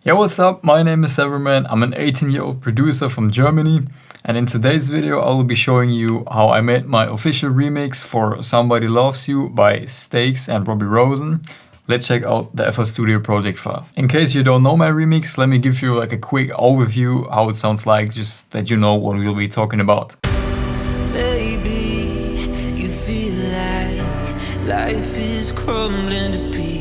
Yo, what's up? My name is Severman. I'm an 18-year-old producer from Germany, and in today's video I will be showing you how I made my official remix for Somebody Loves You by Steyyx and Robbie Rosen. Let's check out the FL Studio project file. In case you don't know my remix, let me give you like a quick overview how it sounds like, just that you know what we'll be talking about. Baby, you feel like life is crumbling to pieces.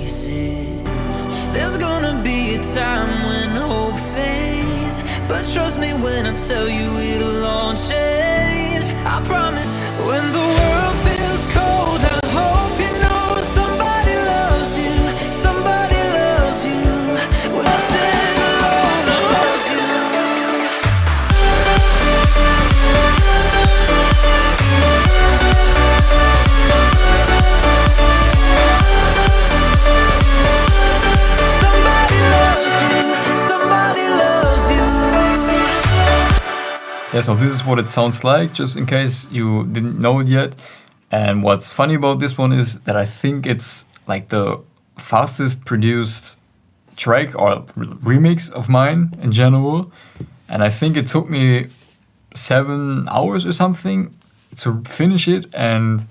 There's gonna be a time when hope fades, but trust me when I tell you it'll all change. I promise. When the world feels cold, I hope you know somebody loves you. Somebody loves you. When I stand alone, I love you. Yeah, so this is what it sounds like, just in case you didn't know it yet. And what's funny about this one is that I think it's like the fastest produced track or remix of mine in general. And I think it took me 7 hours or something to finish it. And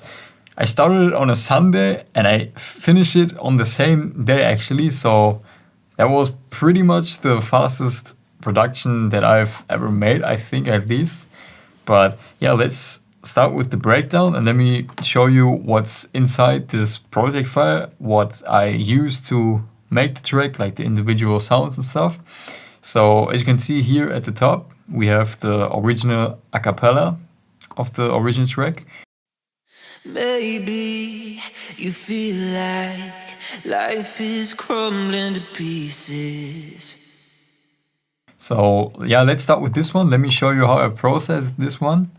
I started it on a Sunday and I finished it on the same day actually. So that was pretty much the fastest production that I've ever made, I think, at least. But yeah, let's start with the breakdown and let me show you what's inside this project file, what I used to make the track, like the individual sounds and stuff. So as you can see here at the top, we have the original a cappella of the original track. Baby, you feel like life is crumbling to pieces. So yeah, let's start with this one. Let me show you how I processed this one.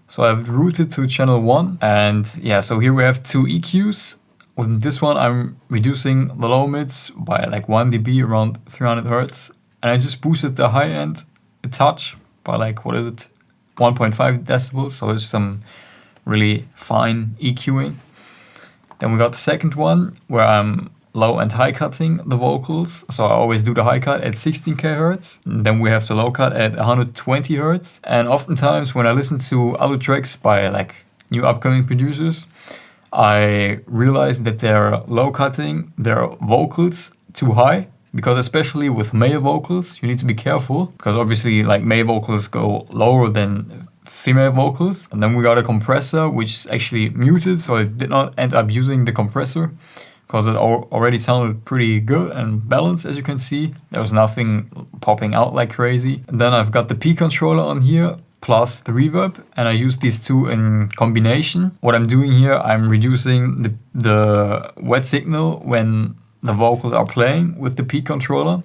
So I've routed to channel 1, and yeah, so here we have 2 EQs. With this one, I'm reducing the low mids by like 1 dB, around 300 Hertz. And I just boosted the high end a touch by like, 1.5 decibels. So it's some really fine EQing. Then we got the second one where I'm low and high cutting the vocals. So I always do the high cut at 16k Hertz. And then we have the low cut at 120 Hertz. And oftentimes when I listen to other tracks by like new upcoming producers, I realize that they're low cutting their vocals too high. Because especially with male vocals, you need to be careful. Because obviously like male vocals go lower than female vocals. And then we got a compressor which is actually muted, so I did not end up using the compressor, because it already sounded pretty good and balanced, as you can see. There was nothing popping out like crazy. And then I've got the P controller on here, plus the reverb, and I use these two in combination. What I'm doing here, I'm reducing the wet signal when the vocals are playing with the P controller.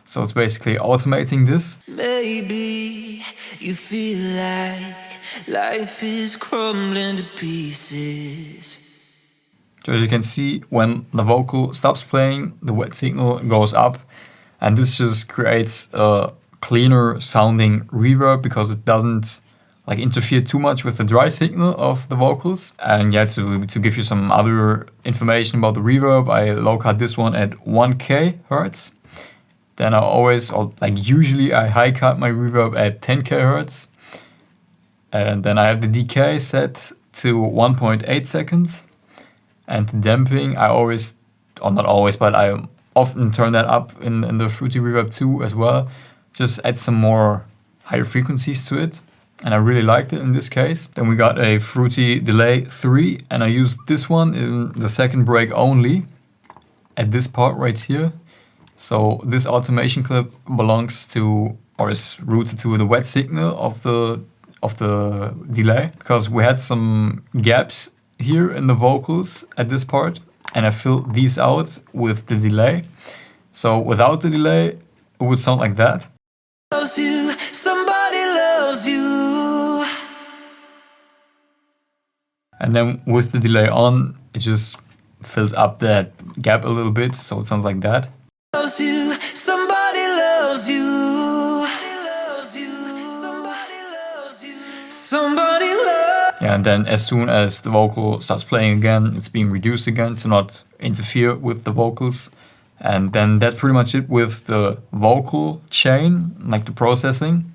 So it's basically automating this. Baby, you feel like life is crumbling to pieces. So as you can see, when the vocal stops playing, the wet signal goes up, and this just creates a cleaner sounding reverb because it doesn't like interfere too much with the dry signal of the vocals. And yeah, to give you some other information about the reverb, I low cut this one at 1k Hertz. Then I always, or like usually, I high cut my reverb at 10k Hertz. And then I have the decay set to 1.8 seconds. And the damping, I always, or not always, but I often turn that up in the Fruity Reverb 2 as well. Just add some more higher frequencies to it. And I really liked it in this case. Then we got a Fruity Delay 3, and I used this one in the second break only, at this part right here. So this automation clip belongs to, or is routed to the wet signal of the delay, because we had some gaps here in the vocals at this part, and I filled these out with the delay. So without the delay, it would sound like that. Loves you, somebody loves you. And then with the delay on, it just fills up that gap a little bit, so it sounds like that. Loves you, somebody loves you. Somebody loves you. Yeah, and then as soon as the vocal starts playing again, it's being reduced again to not interfere with the vocals. And then that's pretty much it with the vocal chain, like the processing.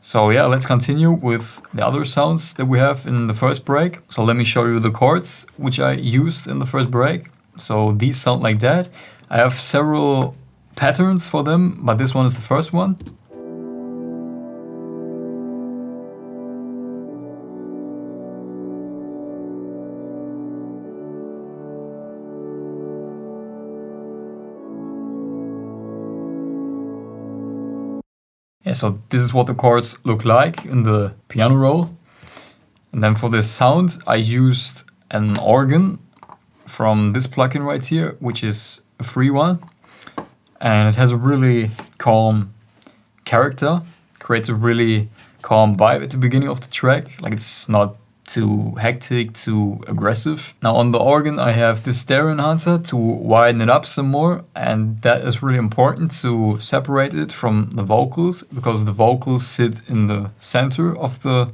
So yeah, let's continue with the other sounds that we have in the first break. So let me show you the chords which I used in the first break. So these sound like that. I have several patterns for them, but this one is the first one. Yeah, so this is what the chords look like in the piano roll. And then for this sound, I used an organ from this plugin right here, which is a free one. And it has a really calm character, creates a really calm vibe at the beginning of the track. Like it's not too hectic, too aggressive. Now on the organ I have this stereo enhancer to widen it up some more, and that is really important to separate it from the vocals, because the vocals sit in the center of the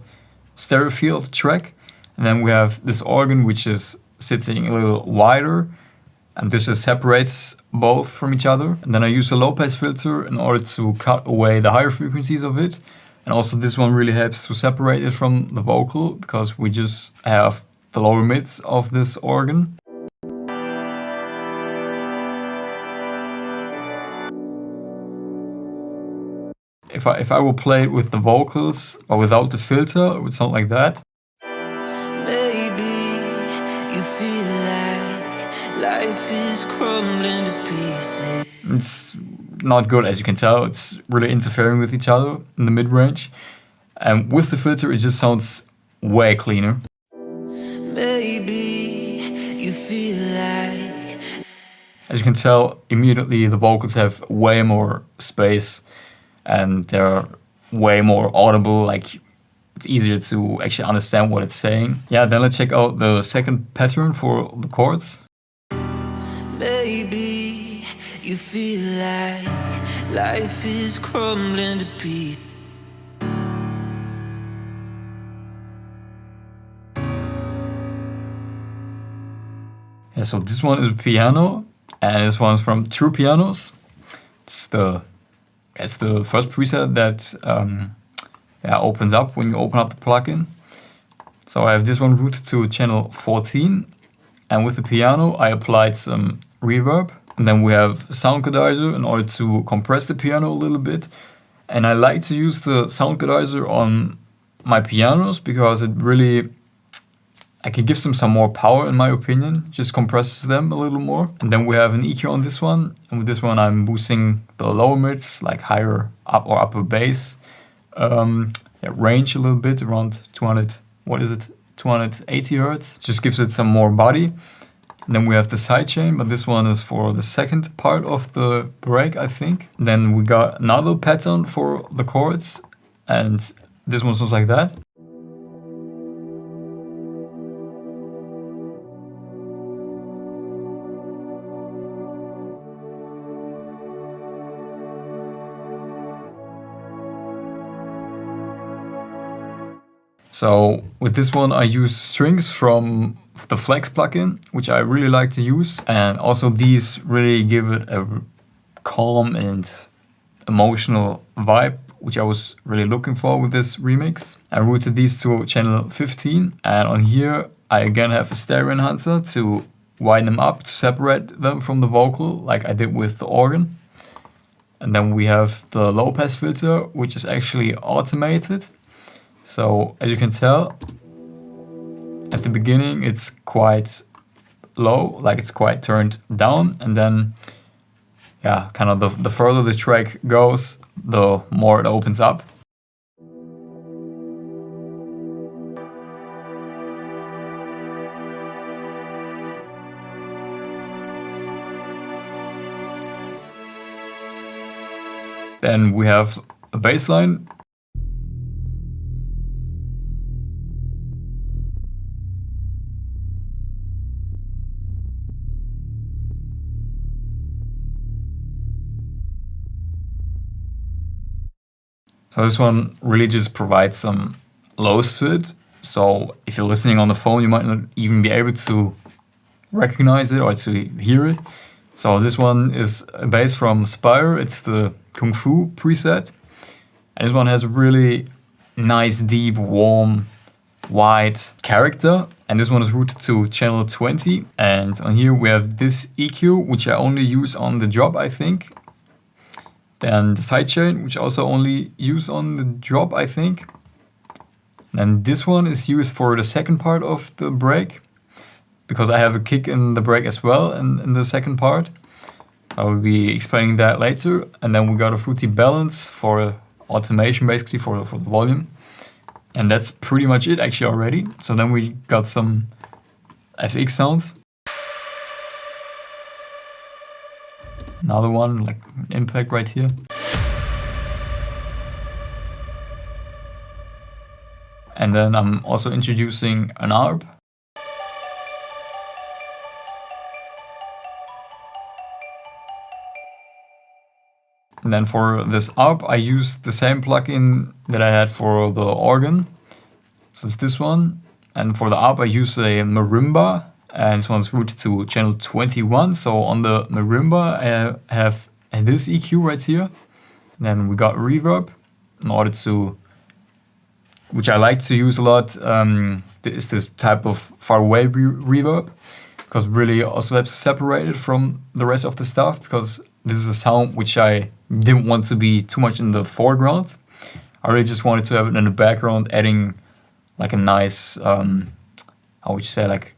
stereo field of the track. And then we have this organ which is sitting a little wider, and this just separates both from each other. And then I use a low pass filter in order to cut away the higher frequencies of it. And also this one really helps to separate it from the vocal, because we just have the lower mids of this organ. If I will play it with the vocals or without the filter, it would sound like that. Maybe you feel like life is crumbling to pieces. It's not good, as you can tell. It's really interfering with each other in the mid-range. And with the filter, it just sounds way cleaner. Maybe you feel like. As you can tell, immediately the vocals have way more space and they're way more audible. Like it's easier to actually understand what it's saying. Yeah, then let's check out the second pattern for the chords. Maybe you feel like life is crumbling to pieces. Yeah, so this one is a piano, and this one's from True Pianos. It's the first preset that opens up when you open up the plugin. So I have this one routed to channel 14, and with the piano I applied some reverb. And then we have sound quantizer in order to compress the piano a little bit. And I like to use the sound quantizer on my pianos because it really, I can give them some more power in my opinion, just compresses them a little more. And then we have an EQ on this one. And with this one I'm boosting the lower mids, like higher up or upper bass range a little bit, around 280 hertz. Just gives it some more body. And then we have the sidechain, but this one is for the second part of the break, I think. Then we got another pattern for the chords, and this one sounds like that. So with this one I use strings from the Flex plugin, which I really like to use. And also these really give it a calm and emotional vibe, which I was really looking for with this remix. I routed these to channel 15, and on here I again have a stereo enhancer to widen them up to separate them from the vocal, like I did with the organ. And then we have the low pass filter, which is actually automated. So as you can tell, at the beginning it's quite low, like it's quite turned down, and then yeah, kind of the further the track goes, the more it opens up. Then we have a bass line. So this one really just provides some lows to it. So if you're listening on the phone, you might not even be able to recognize it or to hear it. So this one is a bass from Spire. It's the Kung Fu preset. And this one has a really nice, deep, warm, wide character. And this one is routed to channel 20. And on here we have this EQ, which I only use on the drop, I think. Then the sidechain, which I also only use on the drop, I think. And this one is used for the second part of the break, because I have a kick in the break as well in the second part. I will be explaining that later. And then we got a fruity balance for automation, basically for the volume. And that's pretty much it actually already. So then we got some FX sounds. Another one, like an impact right here. And then I'm also introducing an ARP. And then for this ARP, I used the same plugin that I had for the organ. So it's this one. And for the ARP, I use a marimba. And this one's routed to channel 21. So on the marimba, I have this EQ right here. And then we got reverb in order to, which I like to use a lot, is this type of far away reverb. Because really also helps separate it from the rest of the stuff. Because this is a sound which I didn't want to be too much in the foreground. I really just wanted to have it in the background, adding like a nice, how would you say, like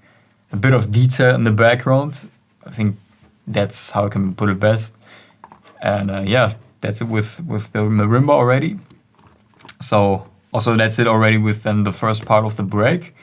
a bit of detail in the background. I think that's how I can put it best. And yeah, that's it with the marimba already. So also that's it already with then the first part of the break.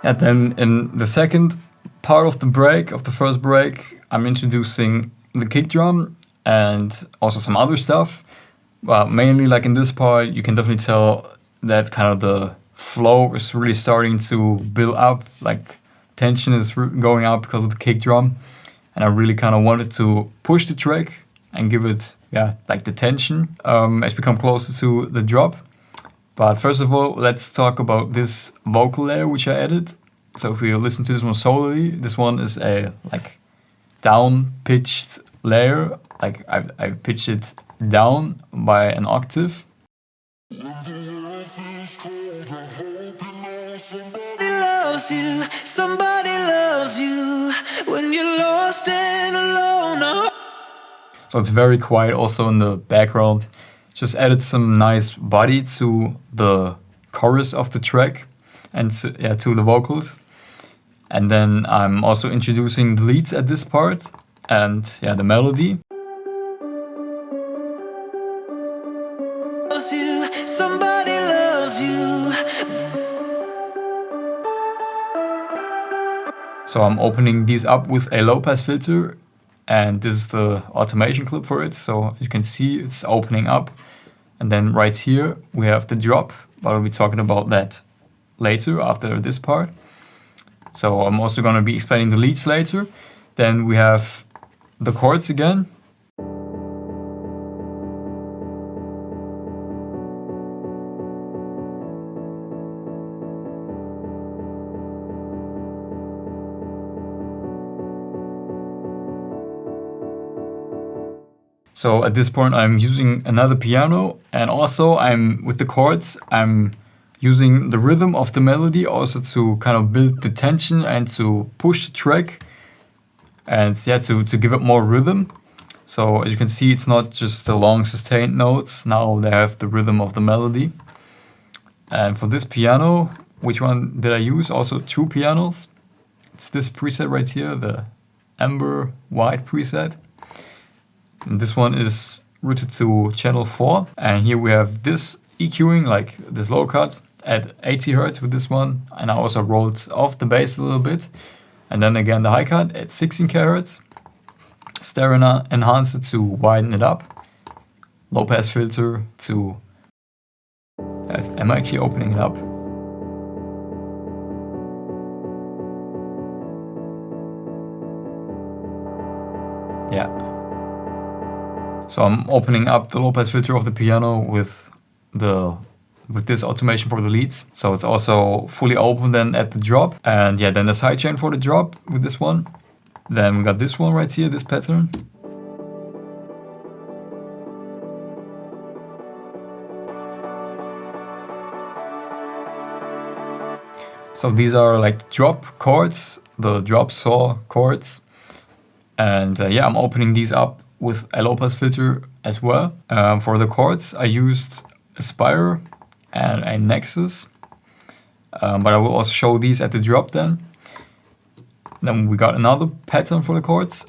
And then in the second part of the break, of the first break, I'm introducing the kick drum and also some other stuff. Well, mainly like in this part, you can definitely tell that kind of the flow is really starting to build up, like tension is going up because of the kick drum. And I really kind of wanted to push the track and give it, yeah, like the tension as we come closer to the drop. But first of all, let's talk about this vocal layer which I added. So if we listen to this one solely, this one is a like down pitched layer. Like I pitched it down by an octave. Somebody loves you when you're lost and alone. So it's very quiet also in the background. Just added some nice body to the chorus of the track and to the vocals. And then I'm also introducing the leads at this part and yeah, the melody. Somebody loves you. So I'm opening these up with a low pass filter, and this is the automation clip for it. So as you can see, it's opening up. And then right here we have the drop, but I'll be talking about that later after this part. So I'm also going to be explaining the leads later. Then we have the chords again. So at this point I'm using another piano, and also I'm with the chords, I'm using the rhythm of the melody also to kind of build the tension and to push the track and yeah, to give it more rhythm. So as you can see, it's not just the long sustained notes, now they have the rhythm of the melody. And for this piano, which one did I use? Also two pianos. It's this preset right here, the Amber White preset. And this one is routed to channel 4. And here we have this EQing, like this low cut at 80 Hz with this one. And I also rolled off the bass a little bit. And then again the high cut at 16 kHz. stereo enhancer to widen it up, low pass filter to, am I actually opening it up? Yeah. So I'm opening up the low pass filter of the piano with this automation for the leads. So it's also fully open then at the drop. And yeah, then the sidechain for the drop with this one. Then we got this one right here, this pattern. So these are like drop chords, the drop saw chords. And yeah, I'm opening these up with a low pass filter as well. For the chords, I used a Spire and a Nexus. But I will also show these at the drop then. Then we got another pattern for the chords.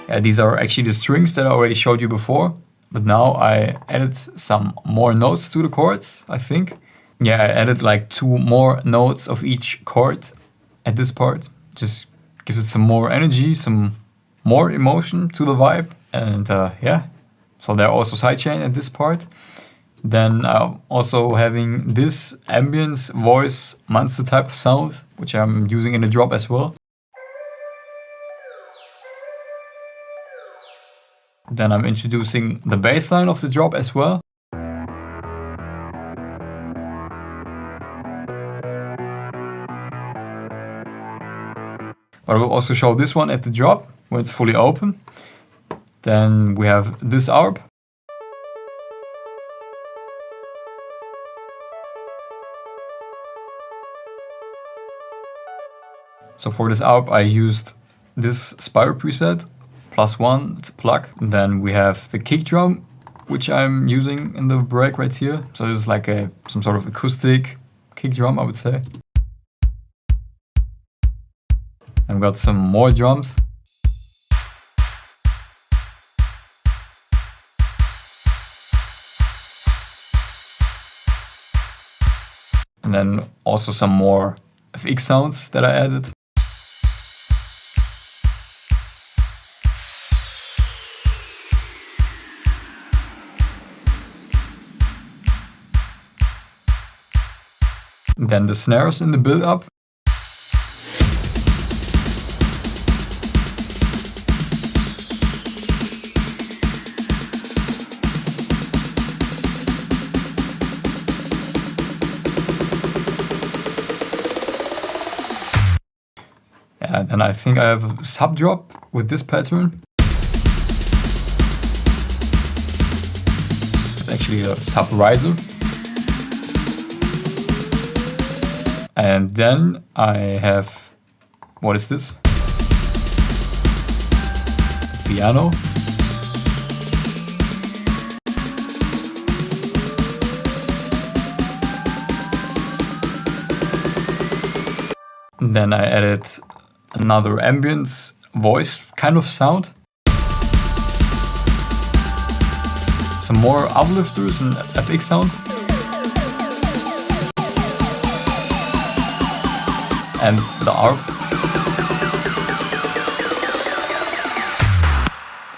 Yeah, these are actually the strings that I already showed you before. But now I added some more notes to the chords, I think. Yeah, I added like 2 more notes of each chord at this part. Just gives it some more energy, some more emotion to the vibe. And yeah, so they're also sidechain at this part. Then I'm also having this ambience voice monster type of sound, which I'm using in the drop as well. Then I'm introducing the bass line of the drop as well. But I will also show this one at the drop when it's fully open. Then we have this ARP. So for this ARP I used this Spire preset, +1, it's a plug. And then we have the kick drum, which I'm using in the break right here. So this is like some sort of acoustic kick drum, I would say. And we've got some more drums. And then also some more FX sounds that I added. And then the snares in the build-up. And then I think I have a sub drop with this pattern. It's actually a sub riser. And then I have, what is this? Piano. And then I added another ambience voice kind of sound. Some more uplifters and FX sounds. And the ARP.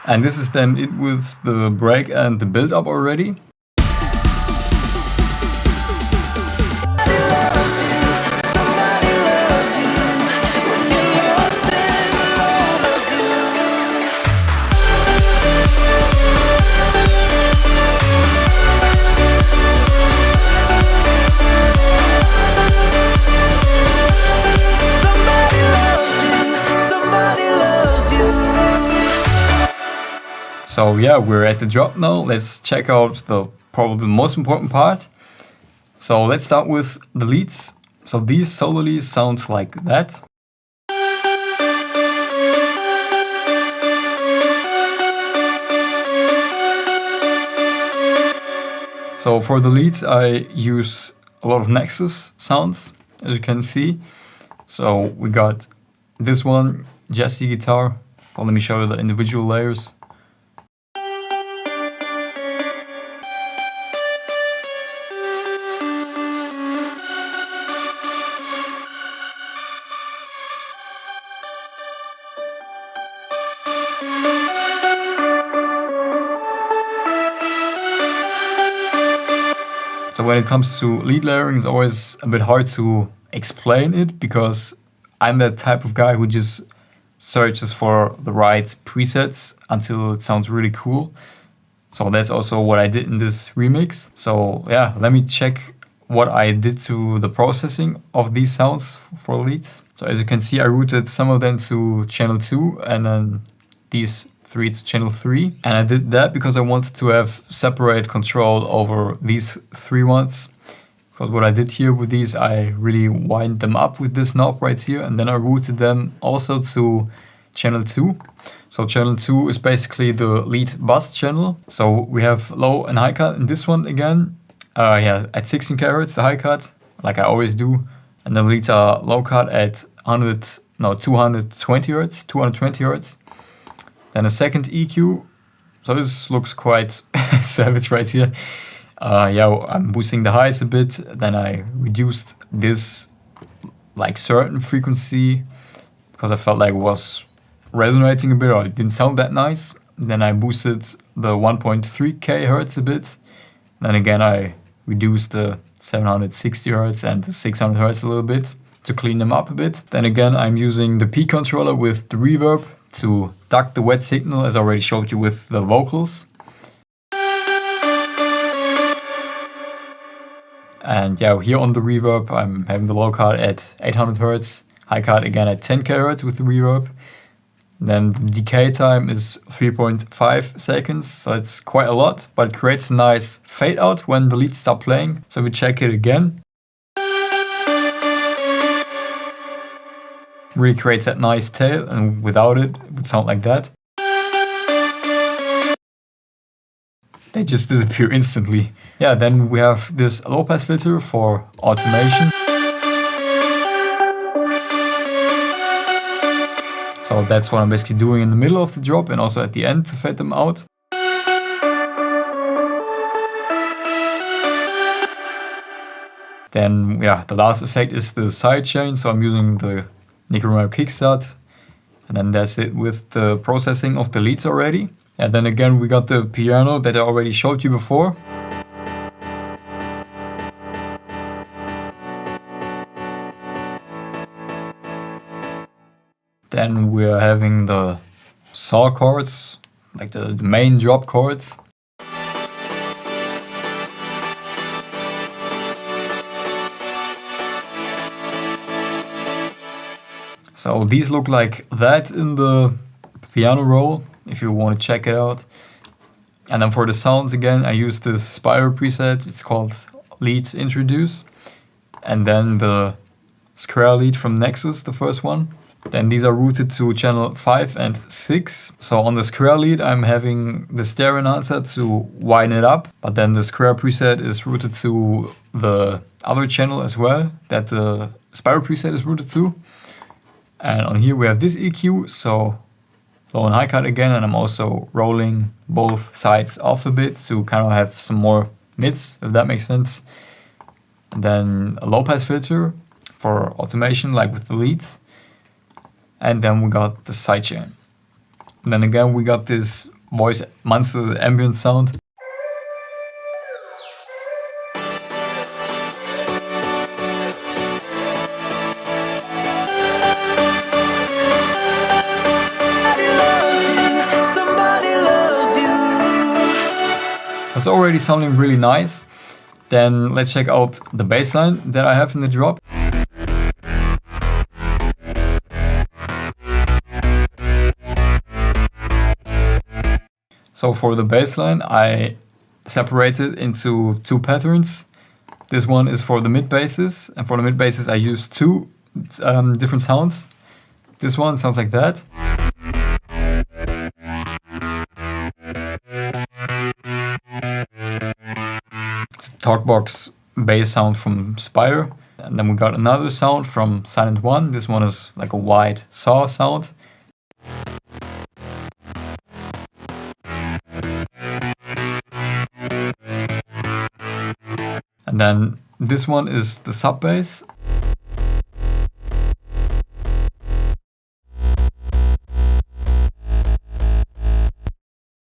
And this is then it with the break and the build up already. So yeah, we're at the drop now. Let's check out the probably the most important part. So let's start with the leads. So these solo leads sound like that. So for the leads I use a lot of Nexus sounds, as you can see. So we got this one, Jazzy guitar. Well, let me show you the individual layers. So when it comes to lead layering, it's always a bit hard to explain it because I'm that type of guy who just searches for the right presets until it sounds really cool. So that's also what I did in this remix. So yeah, let me check what I did to the processing of these sounds for leads. So as you can see, I routed some of them to channel 2 and then these 3 to channel 3. And I did that because I wanted to have separate control over these 3 ones. Because what I did here with these, I really wind them up with this knob right here, and then I routed them also to channel 2. So channel 2 is basically the lead bus channel. So we have low and high cut in this one again. Yeah, at 16 kHz, the high cut, like I always do. And the leads are low cut at 220 Hz, 220 Hz. Then a second EQ. So this looks quite savage right here. Yeah, I'm boosting the highs a bit. Then I reduced this like certain frequency because I felt like it was resonating a bit or it didn't sound that nice. Then I boosted the 1.3 kHz a bit. Then again, I reduced the 760 Hz and the 600 Hz a little bit to clean them up a bit. Then again, I'm using the P controller with the reverb to duck the wet signal, as I already showed you with the vocals. And yeah, here on the reverb, I'm having the low cut at 800 Hz, high cut again at 10 kHz with the reverb. Then the decay time is 3.5 seconds, so it's quite a lot, but it creates a nice fade out when the leads stop playing. So we check it again. Really creates that nice tail, and without it, it would sound like that. They just disappear instantly. Yeah, then we have this low pass filter for automation. So that's what I'm basically doing in the middle of the drop and also at the end to fade them out. Then yeah, the last effect is the sidechain. So I'm using the Nickelback kickstart. And then that's it with the processing of the leads already. And then again, we got the piano that I already showed you before. Then we're having the saw chords, like the main drop chords. So these look like that in the piano roll, if you want to check it out. And then for the sounds again, I use this Spiral preset. It's called Lead Introduce. And then the Square lead from Nexus, the first one. Then these are routed to channel 5 and 6. So on the Square lead, I'm having the stereo enhancer to widen it up. But then the Square preset is routed to the other channel as well, that the Spiral preset is routed to. And on here we have this EQ, so low and high cut again, and I'm also rolling both sides off a bit to kind of have some more mids, if that makes sense. And then a low pass filter for automation, like with the leads. And then we got the sidechain. And then again we got this voice monster ambient sound. It's already sounding really nice. Then let's check out the bass line that I have in the drop. So for the bass line, I separated into 2 patterns. This one is for the mid basses, and for the mid basses I use 2 different sounds. This one sounds like that. Talkbox bass sound from Spire. And then we got another sound from Silent One. This one is like a wide saw sound. And then this one is the sub bass.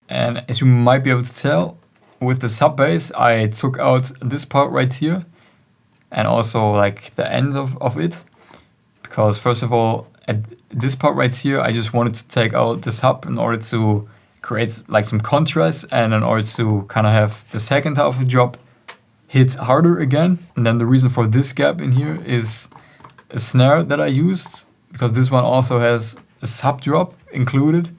And as you might be able to tell, with the sub bass, I took out this part right here and also like the end of it. Because first of all, at this part right here, I just wanted to take out the sub in order to create like some contrast and in order to kind of have the second half of the drop hit harder again. And then the reason for this gap in here is a snare that I used, because this one also has a sub drop included.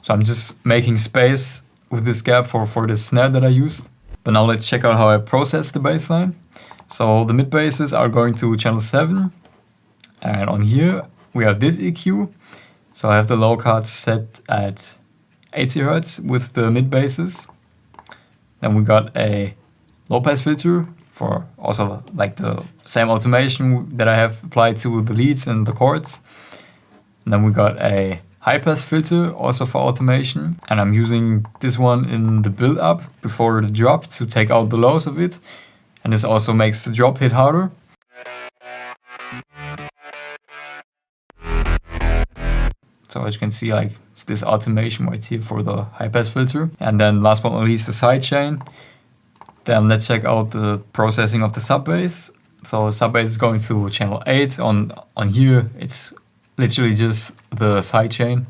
So I'm just making space with this gap for the snare that I used. But now let's check out how I process the bass line. So the mid basses are going to channel 7. And on here we have this EQ. So I have the low cut set at 80 Hz with the mid basses. Then we got a low pass filter for also like the same automation that I have applied to the leads and the chords. And then we got a high pass filter also for automation, and I'm using this one in the build up before the drop to take out the lows of it, and this also makes the drop hit harder. So as you can see, like it's this automation right here for the high pass filter. And then last but not least, the sidechain. Then let's check out the processing of the sub bass. So sub bass is going to channel 8. On here it's literally just the sidechain.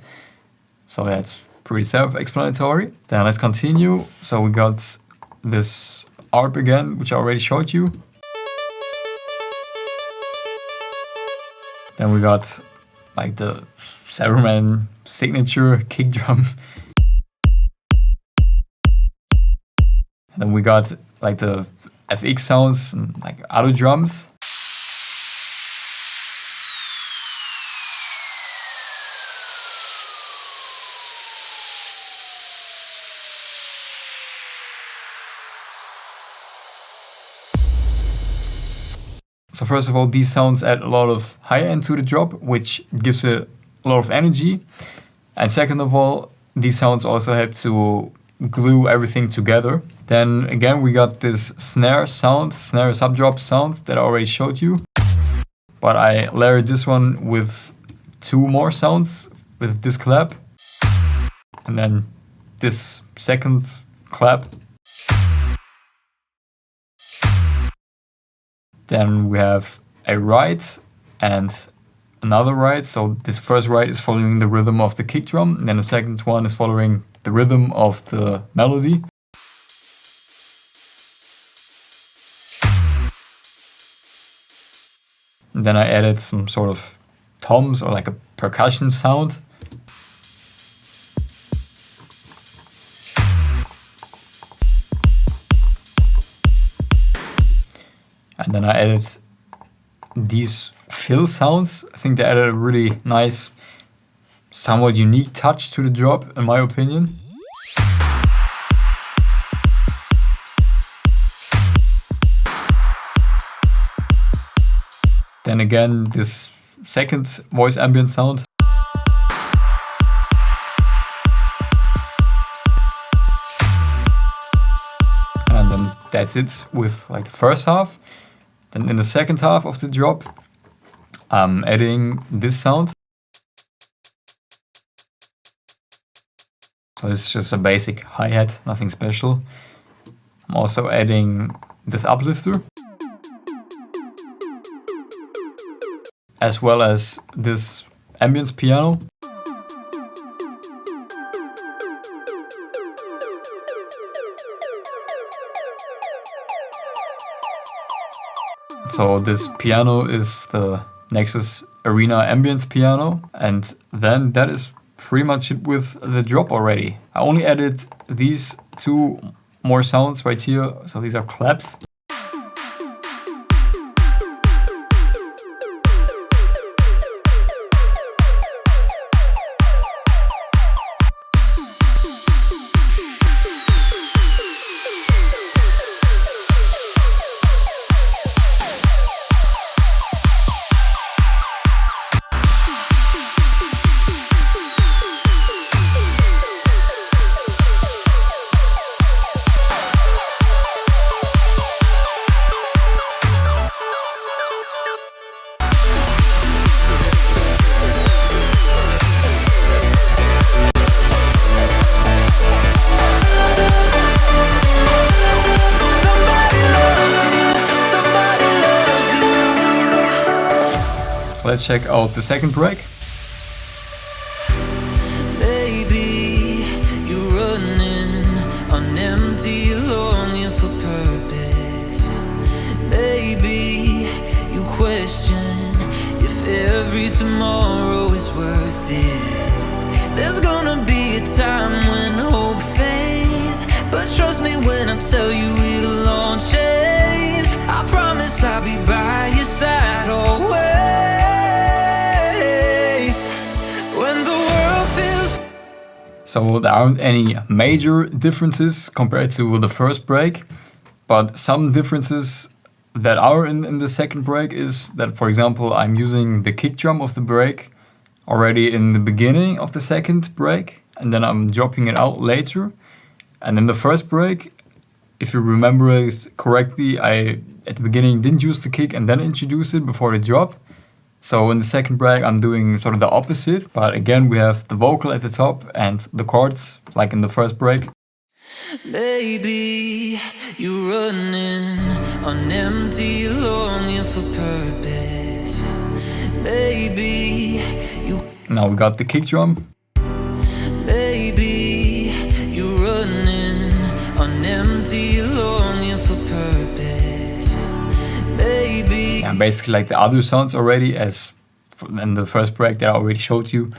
So that's pretty self-explanatory. Then let's continue. So we got this ARP again, which I already showed you. Then we got like the Severman signature kick drum. And then we got like the FX sounds and like auto drums. So first of all, these sounds add a lot of high end to the drop, which gives it a lot of energy. And second of all, these sounds also help to glue everything together. Then again, we got this snare sub drop sound that I already showed you. But I layered this one with 2 more sounds with this clap. And then this second clap. Then we have a ride and another ride. So this first ride is following the rhythm of the kick drum. And then the second one is following the rhythm of the melody. And then I added some sort of toms or like a percussion sound. And then I added these fill sounds. I think they added a really nice, somewhat unique touch to the drop, in my opinion. Then again, this second voice ambient sound. And then that's it with like the first half. Then in the second half of the drop, I'm adding this sound. So it's just a basic hi-hat, nothing special. I'm also adding this uplifter, as well as this ambience piano. So this piano is the Nexus Arena Ambience piano, and then that is pretty much it with the drop already. I only added these 2 more sounds right here, so these are claps. let's check out the second break. Maybe you're running on empty, longing for purpose. Maybe you question if every tomorrow is worth it. There's gonna be a time when hope fades, but trust me when I tell you it'll all change. I promise I'll be by your side always. When the world feels... So there aren't any major differences compared to the first break, but some differences that are in the second break is that, for example, I'm using the kick drum of the break already in the beginning of the second break, and then I'm dropping it out later. And in the first break, if you remember it correctly, I at the beginning didn't use the kick and then introduce it before the drop. So in the second break, I'm doing sort of the opposite, but again, we have the vocal at the top and the chords, like in the first break. Maybe you're running on empty, longing for purpose. Maybe you... Now we got the kick drum. Maybe you're running on empty, longing for purpose. Maybe... And basically like the other sounds already, as in the first break that I already showed you.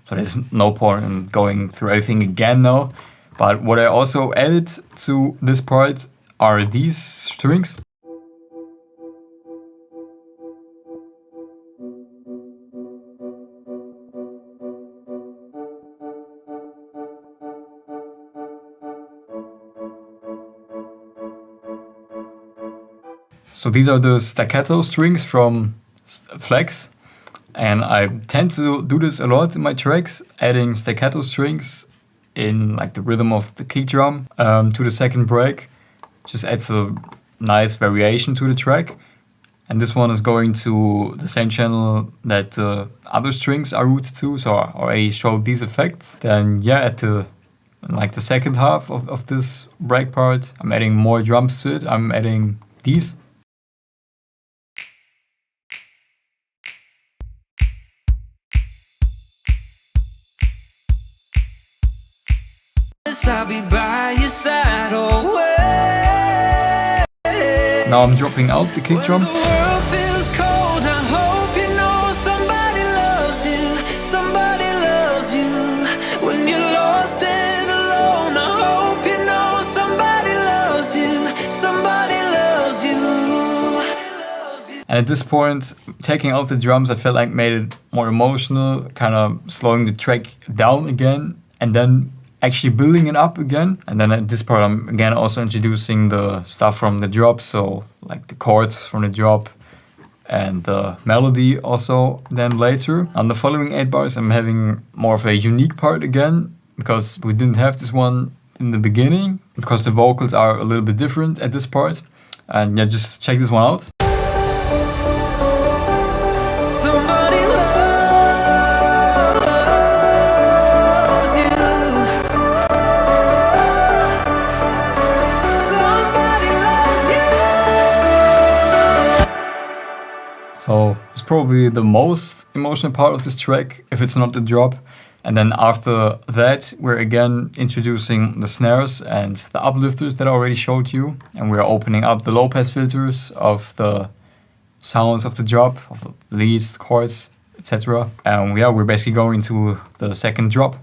So there's no point in going through everything again now. But what I also added to this part are these strings. So these are the staccato strings from Steyyx, and I tend to do this a lot in my tracks, adding staccato strings in like the rhythm of the kick drum to the second break. Just adds a nice variation to the track. And this one is going to the same channel that the other strings are routed to, so I already showed these effects. Then yeah, at the second half of this break part, I'm adding more drums to it. I'm adding these. I'll be by your side always. Now I'm dropping out the kick drum. When the world feels cold, I hope you know somebody loves you. Somebody loves you. When you're lost and alone, I hope you know somebody loves you. Somebody loves you. And at this point, taking out the drums, I felt like made it more emotional, kind of slowing the track down again, and then actually building it up again. And then at this part, I'm again also introducing the stuff from the drop, so like the chords from the drop and the melody also then later. On the following 8 bars, I'm having more of a unique part again, because we didn't have this one in the beginning, because the vocals are a little bit different at this part. And yeah, just check this one out. Somebody So it's probably the most emotional part of this track, if it's not the drop. And then after that, we're again introducing the snares and the uplifters that I already showed you. And we're opening up the low pass filters of the sounds of the drop, of the leads, the chords, etc. And yeah, we're basically going to the second drop.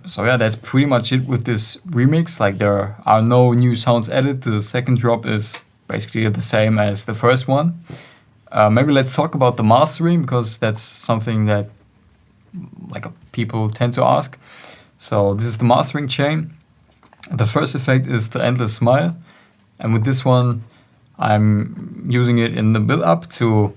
So yeah, that's pretty much it with this remix. Like there are no new sounds added. The second drop is basically the same as the first one. Maybe let's talk about the mastering, because that's something that people tend to ask. So this is the mastering chain. The first effect is the endless smile, and with this one I'm using it in the build-up to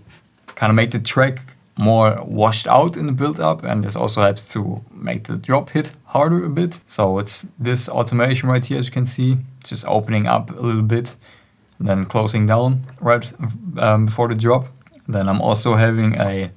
kind of make the track more washed out in the build-up, and this also helps to make the drop hit harder a bit. So it's this automation right here, as you can see, just opening up a little bit and then closing down right before the drop. Then I'm also having a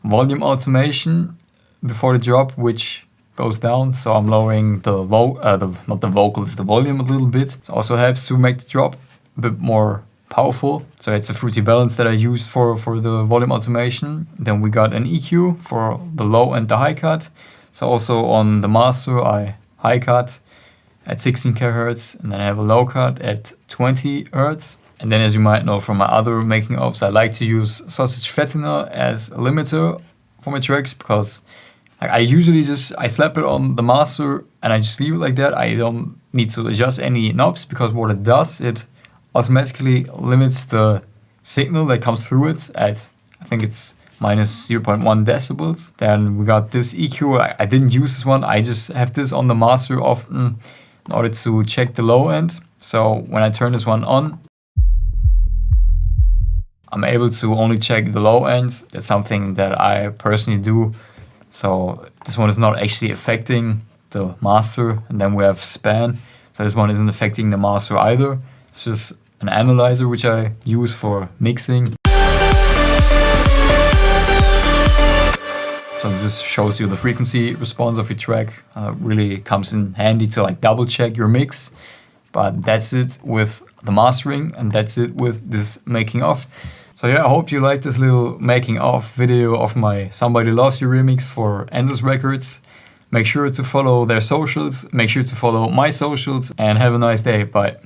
volume automation before the drop, which goes down, so I'm lowering the volume a little bit. It also helps to make the drop a bit more powerful. So it's a fruity balance that I use for the volume automation. Then we got an EQ for the low and the high cut. So also on the master I high cut at 16 kHz, and then I have a low cut at 20 Hz. And then, as you might know from my other making ofs, I like to use sausage fettina as a limiter for my tracks, because I usually I slap it on the master and I just leave it like that. I don't need to adjust any knobs, because what it does, it automatically limits the signal that comes through it at, I think it's minus 0.1 decibels. Then we got this EQ. I didn't use this one. I just have this on the master often in order to check the low end. So when I turn this one on, I'm able to only check the low end. That's something that I personally do. So this one is not actually affecting the master. And then we have span. So this one isn't affecting the master either. It's just an analyzer which I use for mixing. So this shows you the frequency response of your track. Really comes in handy to double check your mix. But that's it with the mastering, and that's it with this making of. So yeah, I hope you liked this little making of video of my Somebody Loves You remix for Ensis Records. Make sure to follow their socials, make sure to follow my socials, and have a nice day. Bye.